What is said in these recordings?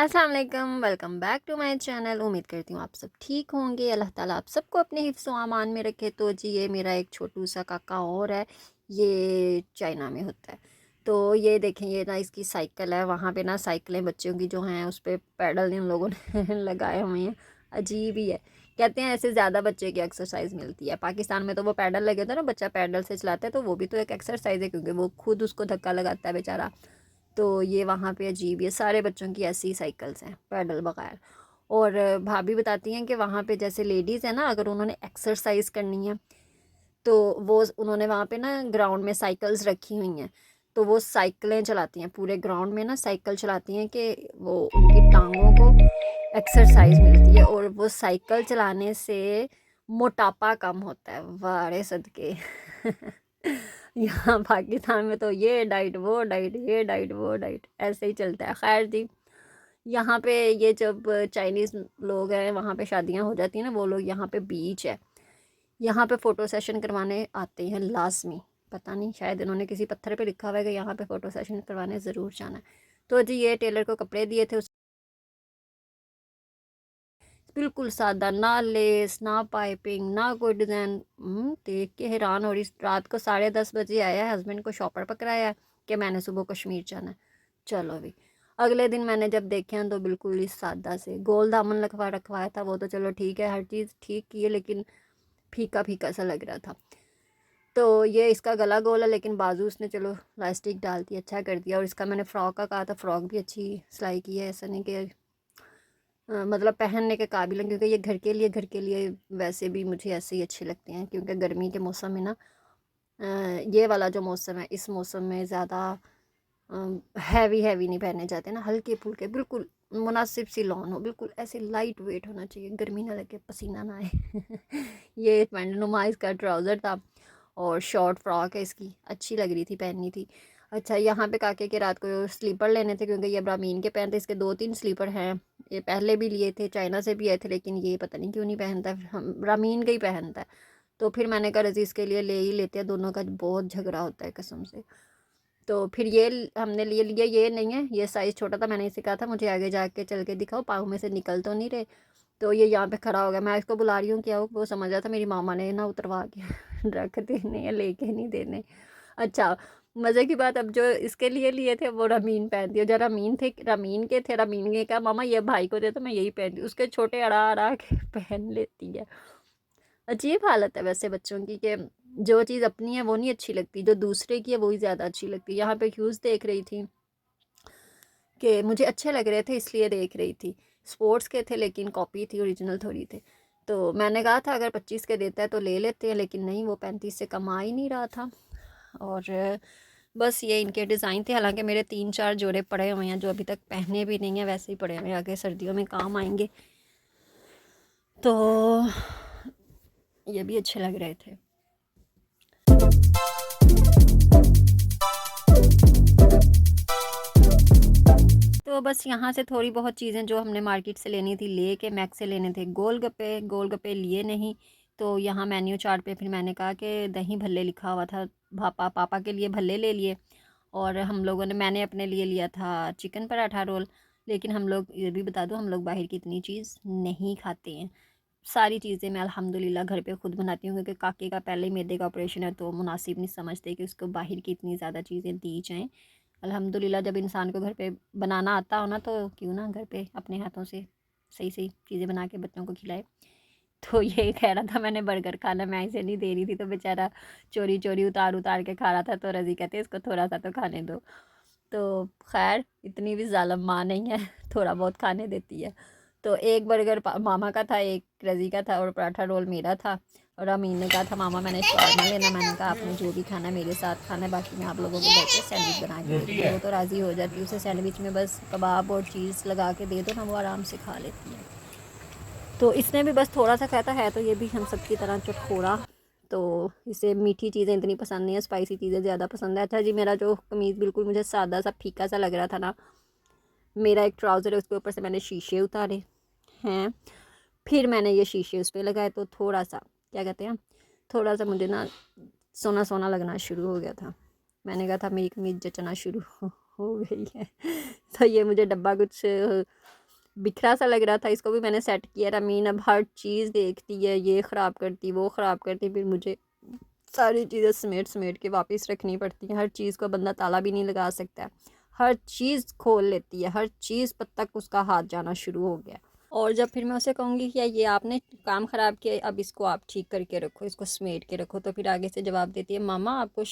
अस्सलाम वालेकुम, welcome back to my channel. उम्मीद करती हूँ आप सब ठीक होंगे। अल्लाह ताला आप सबको अपने हिफ्ज़ व अमान में रखे। तो जी ये मेरा एक छोटू सा काका और है, ये चाइना में होता है। तो ये देखें, ये ना इसकी साइकिल है। वहाँ पे ना साइकिलें बच्चों की जो हैं उस पर पैडल इन लोगों ने लगाए हुए हैं। अजीब ही है। कहते हैं ऐसे ज़्यादा बच्चे की एक्सरसाइज मिलती है। पाकिस्तान में तो वो पैडल लगे होते हैं ना, बच्चा पैडल से चलाता है तो वो भी तो एक एक्सरसाइज है, क्योंकि वो खुद उसको धक्का लगाता है बेचारा। तो ये वहाँ पे अजीब, ये सारे बच्चों की ऐसी साइकिल्स हैं पैडल बगैर। और भाभी बताती हैं कि वहाँ पे जैसे लेडीज़ है ना, अगर उन्होंने एक्सरसाइज करनी है तो वो उन्होंने वहाँ पे ना ग्राउंड में साइकिल्स रखी हुई हैं। तो वो साइकिलें चलाती हैं पूरे ग्राउंड में ना, साइकिल चलाती हैं कि वो उनकी टांगों को एक्सरसाइज मिलती है। और वो साइकिल चलाने से मोटापा कम होता है। वारे सदके यहाँ पाकिस्तान में तो ये डाइट वो डाइट, ये डाइट वो डाइट, ऐसे ही चलता है। खैर जी, यहाँ पे ये जब चाइनीज़ लोग हैं वहाँ पे शादियाँ हो जाती हैं ना, वो लोग यहाँ पे बीच है, यहाँ पे फ़ोटो सेशन करवाने आते हैं लाजमी। पता नहीं, शायद इन्होंने किसी पत्थर पे लिखा हुआ है कि यहाँ पे फ़ोटो सेशन करवाने ज़रूर जाना है। तो जी ये टेलर को कपड़े दिए थे, बिल्कुल सादा, ना लेस ना पाइपिंग ना कोई डिज़ाइन। देख के हैरान हो रही। रात को 10:30 बजे आया है, हस्बैंड को शॉपर पकड़ाया कि मैंने सुबह कश्मीर जाना है। चलो अभी अगले दिन मैंने जब देखे हैं तो बिल्कुल ही सादा से गोल दामन रखवाया था। वो तो चलो ठीक है, हर चीज़ ठीक की है, लेकिन फीका फीका सा लग रहा था। तो ये इसका गला गोल है, लेकिन बाजू उसने चलो इलास्टिक डाल दी, अच्छा कर दिया। और इसका मैंने फ़्रॉक का कहा था, फ़्रॉक भी अच्छी सिलाई की है। ऐसा नहीं कि मतलब पहनने के काबिल हैं, क्योंकि ये घर के लिए वैसे भी मुझे ऐसे ही अच्छे लगते हैं। क्योंकि गर्मी के मौसम में ना ये वाला जो मौसम है, इस मौसम में ज़्यादा हैवी हैवी नहीं पहने जाते ना, हल्के फुल्के बिल्कुल मुनासिब सी लॉन हो, बिल्कुल ऐसे लाइट वेट होना चाहिए, गर्मी ना लगे, पसीना ना आए ये पैंट नुमा इसका ट्राउज़र था और शॉर्ट फ्रॉक है इसकी, अच्छी लग रही थी, पहननी थी। अच्छा, यहाँ पे काके के रात को स्लीपर लेने थे, क्योंकि ये ब्राह्मीन के पहनते, इसके 2-3 स्लीपर हैं। ये पहले भी लिए थे, चाइना से भी आए थे, लेकिन ये पता नहीं क्यों नहीं पहनता है, हम ब्राह्मीन का ही पहनता है। तो फिर मैंने कहा रजीज़ के लिए ले ही लेते हैं, दोनों का बहुत झगड़ा होता है कसम से। तो फिर ये हमने लिए लिए, ये नहीं है, ये साइज़ छोटा था। मैंने इसे कहा था मुझे आगे जाके चल के दिखाओ, पाँव में से निकल तो नहीं रहे। तो ये यहाँ पे खड़ा हो गया, मैं इसको बुला रही हूँ क्या, वो समझ रहा था मेरी मामा ने ना उतरवा के रख देने या लेके नहीं देने। अच्छा, मज़े की बात, अब जो इसके लिए लिए थे वो रमीन पहनती है। जो रमीन थे, रमीन के थे, रमीन ने कहा मामा ये भाई को दे तो मैं यही पहनती हूँ। उसके छोटे अड़ा अड़ा के पहन लेती है। अजीब हालत है वैसे बच्चों की, कि जो चीज़ अपनी है वो नहीं अच्छी लगती, जो दूसरे की है वही ज़्यादा अच्छी लगती है। यहाँ पे ह्यूज़ देख रही थी कि मुझे अच्छे लग रहे थे, इसलिए देख रही थी। स्पोर्ट्स के थे लेकिन कॉपी थी, ओरिजिनल थोड़ी थे। तो मैंने कहा था अगर 25 के देता है तो ले लेते हैं, लेकिन नहीं, वो 35 से कम आ ही नहीं रहा था। और बस ये इनके डिज़ाइन थे। हालांकि मेरे 3-4 जोड़े पड़े हुए हैं जो अभी तक पहने भी नहीं हैं, वैसे ही पड़े हुए हैं, आगे सर्दियों में काम आएंगे। तो ये भी अच्छे लग रहे थे। तो बस यहाँ से थोड़ी बहुत चीज़ें जो हमने मार्केट से लेनी थी ले के, मैक से लेने थे गोलगप्पे लिए नहीं। तो यहाँ मेन्यू चार्ट पे फिर मैंने कहा कि दही भल्ले लिखा हुआ था, पापा के लिए भल्ले ले लिए। और हम लोगों ने, मैंने अपने लिए लिया था चिकन पराठा रोल। लेकिन हम लोग, ये भी बता दूँ, हम लोग बाहर की इतनी चीज़ नहीं खाते हैं। सारी चीज़ें मैं अल्हम्दुलिल्लाह घर पे खुद बनाती हूँ, क्योंकि काके का पहले ही मैदे का ऑपरेशन है, तो मुनासिब नहीं समझते कि उसको बाहर की इतनी ज़्यादा चीज़ें दी जाएँ। अल्हम्दुलिल्लाह जब इंसान को घर पे बनाना आता हो ना, तो क्यों ना घर पे अपने हाथों से सही सही चीज़ें बना के बच्चों को खिलाए। तो ये कह रहा था मैंने बर्गर खाना, मैं इसे नहीं दे रही थी, तो बेचारा चोरी चोरी उतार उतार के खा रहा था। तो रज़ी कहते इसको थोड़ा सा तो खाने दो। तो खैर इतनी भी ज़ालिम माँ नहीं है, थोड़ा बहुत खाने देती है। तो एक बर्गर मामा का था, एक रज़ी का था, और पराठा रोल मेरा था। और अमीन ने कहा था मामा मैंने शवारमा लेना। मैंने कहा आपने जो भी खाना है मेरे साथ खाना है, बाकी मैं आप लोगों को बैठ के सैंडविच बना के देती हूँ। वो तो राज़ी हो जाती है, उसे सैंडविच में बस कबाब और चीज़ लगा के दे दो ना, वो आराम से खा लेती है। तो इसने भी बस थोड़ा सा खाता है, तो ये भी हम सब की तरह चटखोरा। तो इसे मीठी चीज़ें इतनी पसंद नहीं है, स्पाइसी चीज़ें ज़्यादा पसंद है। अच्छा जी, मेरा जो कमीज़ बिल्कुल मुझे सादा सा फीका सा लग रहा था ना, मेरा एक ट्राउज़र है, उसके ऊपर से मैंने शीशे उतारे हैं, फिर मैंने ये शीशे उस पर लगाए, तो थोड़ा सा क्या कहते हैं, थोड़ा सा मुझे ना सोना सोना लगना शुरू हो गया था। मैंने कहा था मेरी कमीज़ जचना शुरू हो गई है। तो ये मुझे डब्बा कुछ बिखरा सा लग रहा था, इसको भी मैंने सेट किया। रमीन अब हर चीज़ देखती है, ये ख़राब करती, वो ख़राब करती, फिर मुझे सारी चीज़ें समेट समेट के वापस रखनी पड़ती हैं। हर चीज़ को बंदा ताला भी नहीं लगा सकता, हर चीज़ खोल लेती है, हर चीज़ पर तक उसका हाथ जाना शुरू हो गया। और जब फिर मैं उसे कहूँगी कि ये आपने काम ख़राब किया, अब इसको आप ठीक करके रखो, इसको समेट के रखो, तो फिर आगे से जवाब देती है, मामा आपको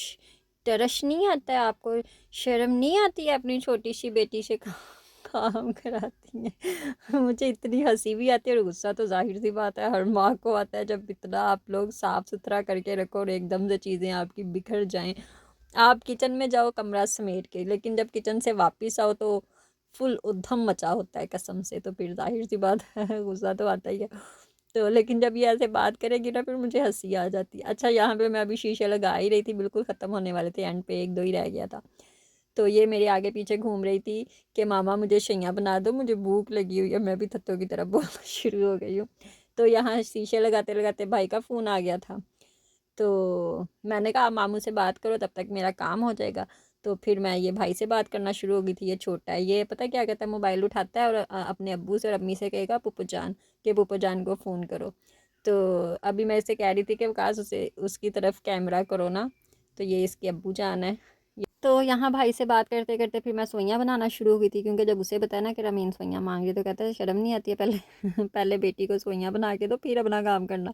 तरस नहीं आता है, आपको शर्म नहीं आती है अपनी छोटी सी बेटी से काम कराती हैं। मुझे इतनी हंसी भी आती है और गुस्सा तो जाहिर सी बात है हर माँ को आता है, जब इतना आप लोग साफ़ सुथरा करके रखो और एकदम से चीज़ें आपकी बिखर जाएं। आप किचन में जाओ कमरा समेट के, लेकिन जब किचन से वापस आओ तो फुल उद्यम मचा होता है कसम से, तो फिर जाहिर सी बात है गुस्सा तो आता ही है। तो लेकिन जब ये ऐसे बात करेगी ना फिर मुझे हंसी आ जाती है। अच्छा, यहाँ पे मैं अभी शीशे लगा ही रही थी, बिल्कुल ख़त्म होने वाले थे, एंड पे एक दो ही रह गया था। तो ये मेरे आगे पीछे घूम रही थी कि मामा मुझे शैया बना दो, मुझे भूख लगी हुई है। मैं भी थत्तों की तरह बोलना शुरू हो गई हूँ। तो यहाँ शीशे लगाते लगाते भाई का फ़ोन आ गया था, तो मैंने कहा मामू से बात करो, तब तक मेरा काम हो जाएगा। तो फिर मैं ये भाई से बात करना शुरू हो गई थी। ये छोटा है, ये पता क्या कहता है, मोबाइल उठाता है और अपने अब्बू से और अम्मी से कहेगा पुप्पू जान, के पुप्पू जान को फ़ोन करो। तो अभी मैं इसे कह रही थी कि काश उसे उसकी तरफ कैमरा करो ना, तो ये इसके अब्बू जान है। तो यहाँ भाई से बात करते करते फिर मैं सोइयाँ बनाना शुरू हो गई थी, क्योंकि जब उसे बताया ना कि रमीन सोइयाँ मांग रही, तो कहता है शर्म नहीं आती है, पहले पहले बेटी को सोइयाँ बना के दो फिर अपना काम करना।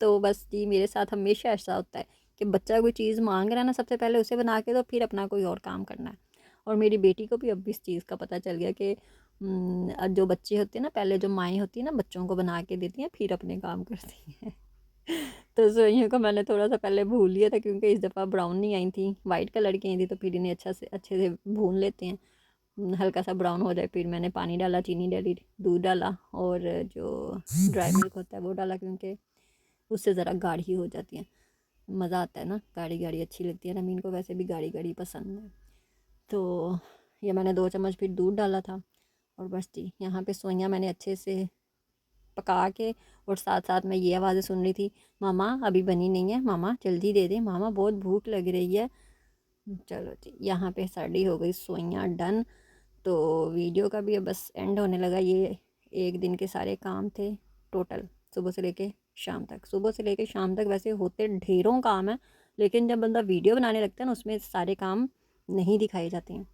तो बस जी, मेरे साथ हमेशा ऐसा होता है कि बच्चा कोई चीज़ मांग रहा है ना, सबसे पहले उसे बना के दो फिर अपना कोई और काम करना है। और मेरी बेटी को भी अब इस चीज़ का पता चल गया कि जो बच्चे होते हैं ना, पहले जो माएँ होती हैं ना बच्चों को बना के देती हैं फिर अपने काम करती हैं। तो सोइयों को मैंने थोड़ा सा पहले भून लिया था, क्योंकि इस दफ़ा ब्राउन नहीं आई थी, वाइट कलर की आई थी, तो फिर इन्हें अच्छे से भून लेते हैं। हल्का सा ब्राउन हो जाए फिर मैंने पानी डाला, चीनी डाली, दूध डाला और जो ड्राई मिल्क होता है वो डाला, क्योंकि उससे ज़रा गाढ़ी हो जाती है, मज़ा आता है ना, गाढ़ी गाढ़ी अच्छी लगती है। नमीन को वैसे भी गाढ़ी गाढ़ी पसंद है। तो ये मैंने 2 चम्मच फिर दूध डाला था। और बस जी, यहाँ पे सोइयाँ मैंने अच्छे से पका के, और साथ साथ मैं ये आवाज़ें सुन रही थी, मामा अभी बनी नहीं है, मामा जल्दी दे दे, मामा बहुत भूख लग रही है। चलो जी, यहाँ पे साड़ी हो गई सोइयाँ डन। तो वीडियो का भी अब बस एंड होने लगा। ये एक दिन के सारे काम थे टोटल, सुबह से लेके शाम तक। सुबह से लेके शाम तक वैसे होते ढेरों काम है, लेकिन जब बंदा वीडियो बनाने लगता है ना, उसमें सारे काम नहीं दिखाए जाते हैं।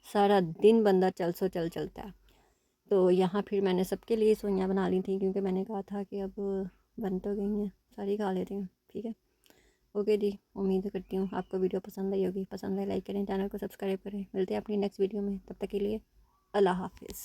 सारा दिन बंदा चल सो चल चलता है। तो यहाँ फिर मैंने सबके लिए सोइयाँ बना ली थी, क्योंकि मैंने कहा था कि अब बन तो गई हैं, सारी खा लेती हूँ, ठीक है। ओके जी, उम्मीद करती हूँ आपको वीडियो पसंद आई होगी। पसंद है लाइक करें, चैनल को सब्सक्राइब करें। मिलते हैं अपनी नेक्स्ट वीडियो में, तब तक के लिए अल्लाह हाफिज़।